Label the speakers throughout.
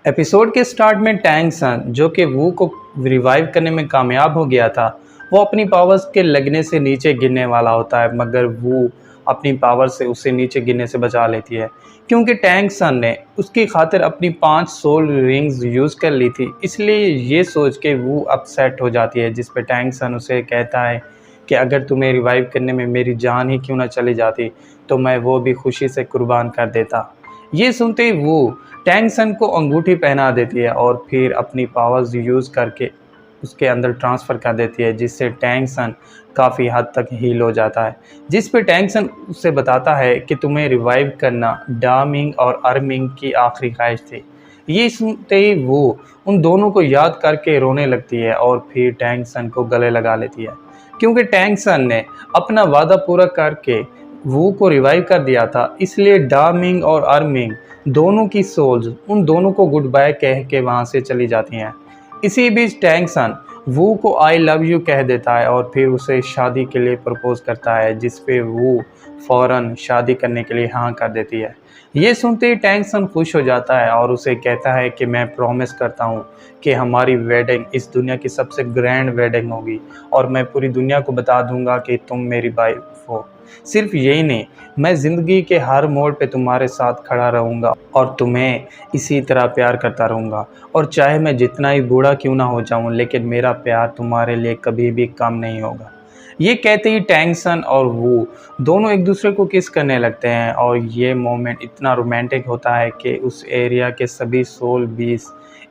Speaker 1: Episode के start में Tang सन जो कि वू को रिवाइव करने में कामयाब हो गया था, वो अपनी पावर्स के लगने से नीचे गिरने वाला होता है, मगर वू अपनी पावर से उसे नीचे गिरने से बचा लेती है क्योंकि टैंग सन ने उसकी खातिर अपनी 5 सोल रिंग्स यूज़ कर ली थी। इसलिए ये सोच के वू अपसेट हो जाती है, जिस पे टैंग सन उसे कहता है कि अगर तुम्हें रिवाइव करने में मेरी जान ही क्यों ना चली जाती तो मैं वो भी खुशी से कुर्बान कर देता। ये सुनते ही वो टैंग सन को अंगूठी पहना देती है और फिर अपनी पावर्स यूज़ करके उसके अंदर ट्रांसफ़र कर देती है, जिससे टैंग सन काफ़ी हद तक हील हो जाता है। जिस पे टैंग सन उसे बताता है कि तुम्हें रिवाइव करना डा मिंग और मिंग की आखिरी ख्वाहिश थी। ये सुनते ही वो उन दोनों को याद करके रोने लगती है और फिर टैंग सन को गले लगा लेती है क्योंकि टैंग सन ने अपना वादा पूरा करके वू को रिवाइव कर दिया था। इसलिए डा मिंग और मिंग दोनों की सोल्स उन दोनों को गुड बाय कह के वहाँ से चली जाती हैं। इसी बीच टैंग सन वू को आई लव यू कह देता है और फिर उसे शादी के लिए प्रपोज करता है, जिस पे वू फ़ौरन शादी करने के लिए हाँ कर देती है। ये सुनते ही टैंग सन खुश हो जाता है और उसे कहता है कि मैं प्रॉमिस करता हूँ कि हमारी वेडिंग इस दुनिया की सबसे ग्रैंड वेडिंग होगी और मैं पूरी दुनिया को बता दूंगा कि तुम मेरी वाइफ हो। सिर्फ यही नहीं, मैं ज़िंदगी के हर मोड़ पे तुम्हारे साथ खड़ा रहूँगा और तुम्हें इसी तरह प्यार करता रहूँगा, और चाहे मैं जितना ही बूढ़ा क्यों ना हो जाऊँ लेकिन मेरा प्यार तुम्हारे लिए कभी भी कम नहीं होगा। ये कहते ही टैंग सन और वू दोनों एक दूसरे को किस करने लगते हैं और ये मोमेंट इतना रोमांटिक होता है कि उस एरिया के सभी सोल बीस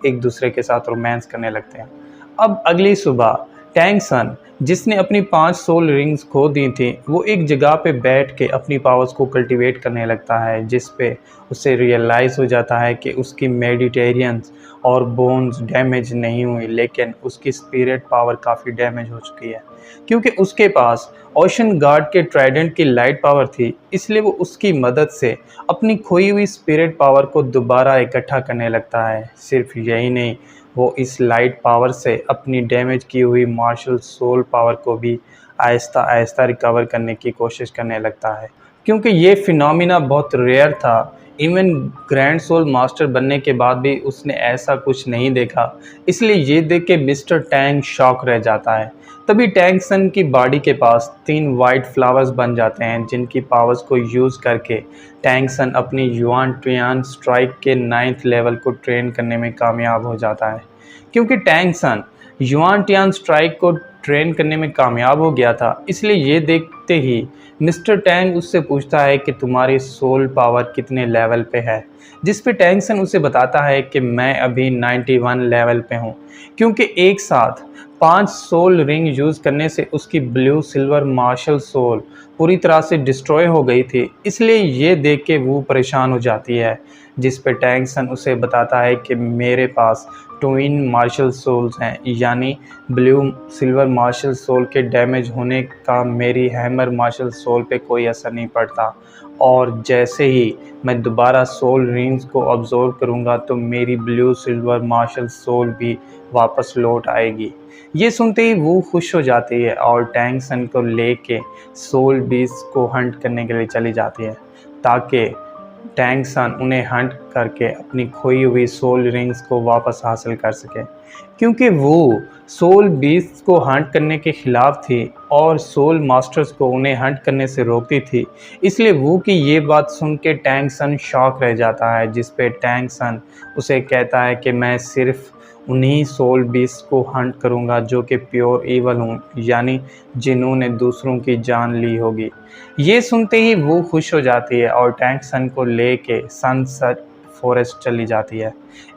Speaker 1: एक दूसरे के साथ रोमांस करने लगते हैं। अब अगली सुबह टैंग सन जिसने अपनी 5 सोल रिंग्स खो दी थी, वो एक जगह पे बैठ के अपनी पावर्स को कल्टीवेट करने लगता है, जिस पे उसे रियलाइज़ हो जाता है कि उसकी मेडिटेरियंस और बोन्स डैमेज नहीं हुई लेकिन उसकी स्पिरिट पावर काफ़ी डैमेज हो चुकी है क्योंकि उसके पास ओशन गार्ड के ट्राइडेंट की लाइट पावर थी। इसलिए वो उसकी मदद से अपनी खोई हुई स्पिरिट पावर को दोबारा इकट्ठा करने लगता है। सिर्फ यही नहीं, वो इस लाइट पावर से अपनी डैमेज की हुई मार्शल सोल पावर को भी आहिस्ता आहिस्ता रिकवर करने की कोशिश करने लगता है क्योंकि ये फिनोमिना बहुत रेयर था। इवन ग्रैंड सोल मास्टर बनने के बाद भी उसने ऐसा कुछ नहीं देखा। इसलिए ये देख के मिस्टर टैंग शॉक रह जाता है। तभी टैंग सन की बॉडी के पास 3 वाइट फ्लावर्स बन जाते हैं, जिनकी पावर्स को यूज़ करके टैंग सन अपनी युआन ट्रियान स्ट्राइक के 9th लेवल को ट्रेन करने में कामयाब हो जाता है। क्योंकि टैंग सन युआन ट्रियान स्ट्राइक को ट्रेन करने में कामयाब हो गया था, इसलिए ये देखते ही मिस्टर टैंग उससे पूछता है कि तुम्हारी सोल पावर कितने लेवल पे है, जिस पे टैंग सन उसे बताता है कि मैं अभी 91 लेवल पे हूँ क्योंकि एक साथ 5 सोल रिंग यूज़ करने से उसकी ब्लू सिल्वर मार्शल सोल पूरी तरह से डिस्ट्रॉय हो गई थी। इसलिए ये देख के वो परेशान हो जाती है, जिस पे टैंग सन उसे बताता है कि मेरे पास ट्विन मार्शल सोल्स हैं, यानी ब्लू सिल्वर मार्शल सोल के डैमेज होने का मेरी हैमर मार्शल सोल पे कोई असर नहीं पड़ता, और जैसे ही मैं दोबारा सोल रिंग्स को ऑब्जर्व करूँगा तो मेरी ब्लू सिल्वर मार्शल सोल भी वापस लौट आएगी। ये सुनते ही वो खुश हो जाती है और टैंग सन को लेके सोल बीस्ट को हंट करने के लिए चली जाती है ताकि टैंग सन उन्हें हंट करके अपनी खोई हुई सोल रिंग्स को वापस हासिल कर सके क्योंकि वो सोल बीस्ट को हंट करने के खिलाफ थी और सोल मास्टर्स को उन्हें हंट करने से रोकती थी। इसलिए वो की ये बात सुन के टैंग सन शॉक रह जाता है, जिस पे टैंग सन उसे कहता है कि मैं सिर्फ उन्हीं सोल बीस्ट को हंट करूंगा जो कि प्योर ईवल हूँ, यानी जिन्होंने दूसरों की जान ली होगी। ये सुनते ही वो खुश हो जाती है और टैंग सन को लेके सनसेट फॉरेस्ट चली जाती है।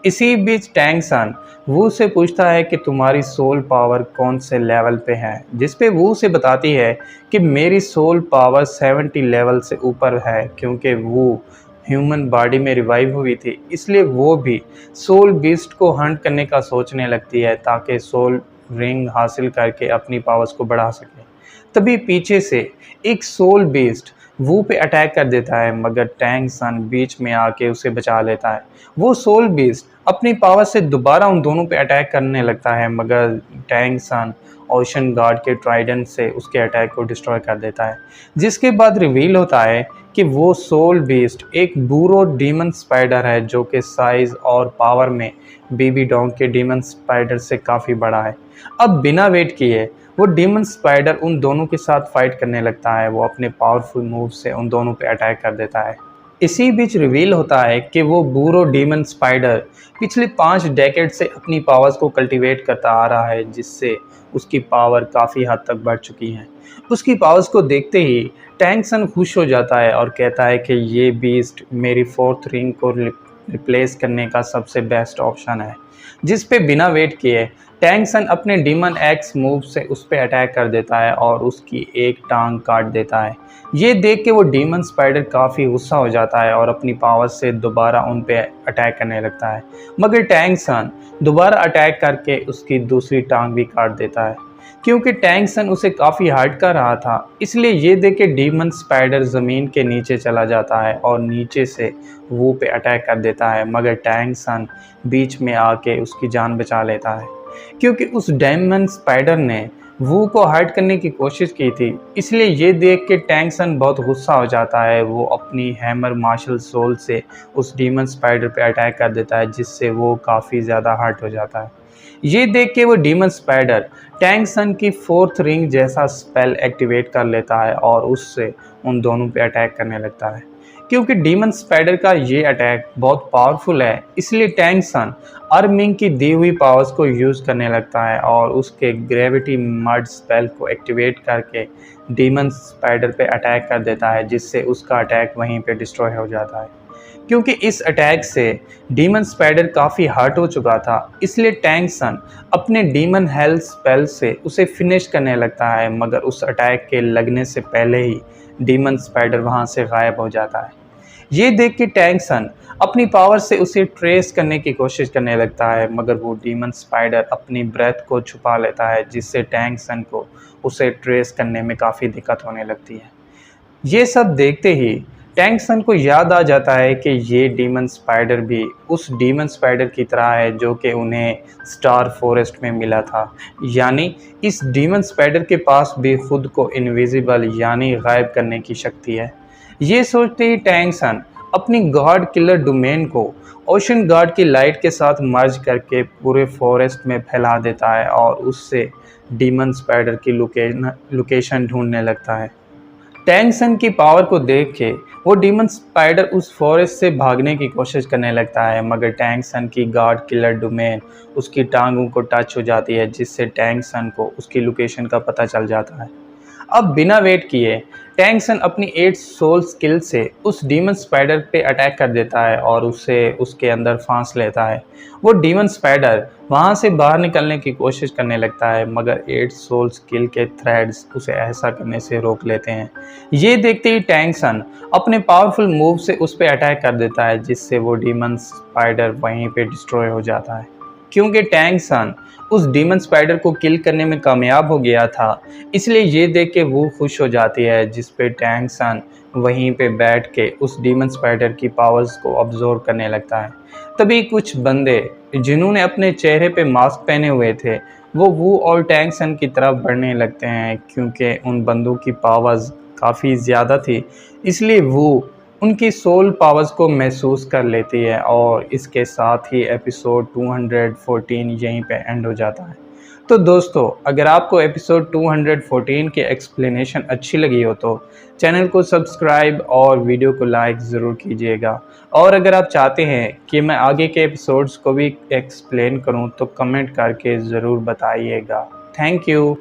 Speaker 1: इसी बीच टैंग सन वो से पूछता है कि तुम्हारी सोल पावर कौन से लेवल पे है, जिस पे वो उसे बताती है कि मेरी सोल पावर 70 लेवल से ऊपर है क्योंकि वो ह्यूमन बॉडी में रिवाइव हुई थी। इसलिए वो भी सोल बीस्ट को हंट करने का सोचने लगती है ताकि सोल रिंग हासिल करके अपनी पावर्स को बढ़ा सके। तभी पीछे से एक सोल बीस्ट वू पे अटैक कर देता है, मगर टैंग सन बीच में आके उसे बचा लेता है। वो सोल बीस्ट अपनी पावर से दोबारा उन दोनों पे अटैक करने लगता है, मगर टैंग सन ओशन गार्ड के ट्राइडेंट से उसके अटैक को डिस्ट्रॉय कर देता है। जिसके बाद रिवील होता है कि वो सोल बीस्ट एक बूरो डीमन स्पाइडर है जो कि साइज और पावर में बेबी डॉग के डीमन स्पाइडर से काफ़ी बड़ा है। अब बिना वेट किए वो डीमन स्पाइडर उन दोनों के साथ फाइट करने लगता है। वो अपने पावरफुल मूव से उन दोनों पे अटैक कर देता है। इसी बीच रिवील होता है कि वो बूरो डीमन स्पाइडर पिछले 5 डेकेड से अपनी पावर्स को कल्टीवेट करता आ रहा है, जिससे उसकी पावर काफ़ी हद तक बढ़ चुकी है। उसकी पावर्स को देखते ही टैंक सन खुश हो जाता है और कहता है कि ये बीस्ट मेरी 4th रिंग को रिप्लेस करने का सबसे बेस्ट ऑप्शन है, जिस पे बिना वेट किए टैंक सन अपने डीमन एक्स मूव से उस पर अटैक कर देता है और उसकी एक टांग काट देता है। ये देख के वो डीमन स्पाइडर काफ़ी गुस्सा हो जाता है और अपनी पावर से दोबारा उन पे अटैक करने लगता है, मगर टैंक सन दोबारा अटैक करके उसकी दूसरी टांग भी काट देता है। क्योंकि टैंक सन उसे काफ़ी हार्ड कर रहा था, इसलिए ये देख के डीमन स्पाइडर ज़मीन के नीचे चला जाता है और नीचे से वो पे अटैक कर देता है, मगर टैंक सन बीच में आके उसकी जान बचा लेता है। क्योंकि उस डीमन स्पाइडर ने वू को हर्ट करने की कोशिश की थी, इसलिए ये देख के टैंक सन बहुत गुस्सा हो जाता है। वो अपनी हैमर मार्शल सोल से उस डीमन स्पाइडर पे अटैक कर देता है, जिससे वो काफ़ी ज़्यादा हर्ट हो जाता है। ये देख के वो डीमन स्पाइडर टैंक सन की 4th रिंग जैसा स्पेल एक्टिवेट कर लेता है और उससे उन दोनों पे अटैक करने लगता है। क्योंकि डीमन स्पाइडर का ये अटैक बहुत पावरफुल है, इसलिए टैंक सन अर्मिंग की दी हुई पावर्स को यूज़ करने लगता है और उसके ग्रेविटी मड स्पेल को एक्टिवेट करके डीमन स्पाइडर पे अटैक कर देता है, जिससे उसका अटैक वहीं पे डिस्ट्रॉय हो जाता है। क्योंकि इस अटैक से डीमन स्पाइडर काफ़ी हर्ट हो चुका था, इसलिए टैंक सन अपने डीमन हेल्थ स्पेल से उसे फिनिश करने लगता है, मगर उस अटैक के लगने से पहले ही डीमन स्पाइडर वहां से गायब हो जाता है। ये देख के टैंक सन अपनी पावर से उसे ट्रेस करने की कोशिश करने लगता है, मगर वो डीमन स्पाइडर अपनी ब्रेथ को छुपा लेता है, जिससे टैंक सन को उसे ट्रेस करने में काफ़ी दिक्कत होने लगती है। ये सब देखते ही टैंक सन को याद आ जाता है कि ये डीमन स्पाइडर भी उस डीमन स्पाइडर की तरह है जो कि उन्हें स्टार फॉरेस्ट में मिला था, यानी इस डीमन स्पाइडर के पास भी खुद को इनविजिबल यानी गायब करने की शक्ति है। ये सोचते ही टैंक सन अपनी गॉड किलर डोमेन को ओशन गार्ड की लाइट के साथ मर्ज करके पूरे फॉरेस्ट में फैला देता है और उससे डीमन स्पाइडर की लोकेशन ढूंढने लगता है। टैंक सन की पावर को देख के वो डीमन स्पाइडर उस फॉरेस्ट से भागने की कोशिश करने लगता है, मगर टैंक सन की गॉड किलर डोमेन उसकी टांगों को टच हो जाती है, जिससे टैंक सन को उसकी लोकेशन का पता चल जाता है। अब बिना वेट किए टैंक सन अपनी 8 सोल स्किल से उस डीमन स्पाइडर पे अटैक कर देता है और उसे उसके अंदर फांस लेता है। वो डीमन स्पाइडर वहाँ से बाहर निकलने की कोशिश करने लगता है, मगर 8 सोल स्किल के थ्रेड्स उसे ऐसा करने से रोक लेते हैं। ये देखते ही टैंक सन अपने पावरफुल मूव से उस पर अटैक कर देता है, जिससे वो डीमन स्पाइडर वहीं पे डिस्ट्रॉय हो जाता है। क्योंकि टैंक सन उस डीमन स्पाइडर को किल करने में कामयाब हो गया था, इसलिए ये देख के वो खुश हो जाती है, जिस पे टैंक सन वहीं पे बैठ के उस डीमन स्पाइडर की पावर्स को ऑब्जर्व करने लगता है। तभी कुछ बंदे जिन्होंने अपने चेहरे पे मास्क पहने हुए थे वो और टैंक सन की तरफ बढ़ने लगते हैं। क्योंकि उन बंदों की पावर्स काफ़ी ज़्यादा थी, इसलिए वो उनकी सोल पावर्स को महसूस कर लेती है और इसके साथ ही एपिसोड 214 यहीं पे एंड हो जाता है। तो दोस्तों, अगर आपको एपिसोड 214 की एक्सप्लेनेशन अच्छी लगी हो तो चैनल को सब्सक्राइब और वीडियो को लाइक ज़रूर कीजिएगा। और अगर आप चाहते हैं कि मैं आगे के एपिसोड्स को भी एक्सप्लेन करूं तो कमेंट करके ज़रूर बताइएगा। Thank you.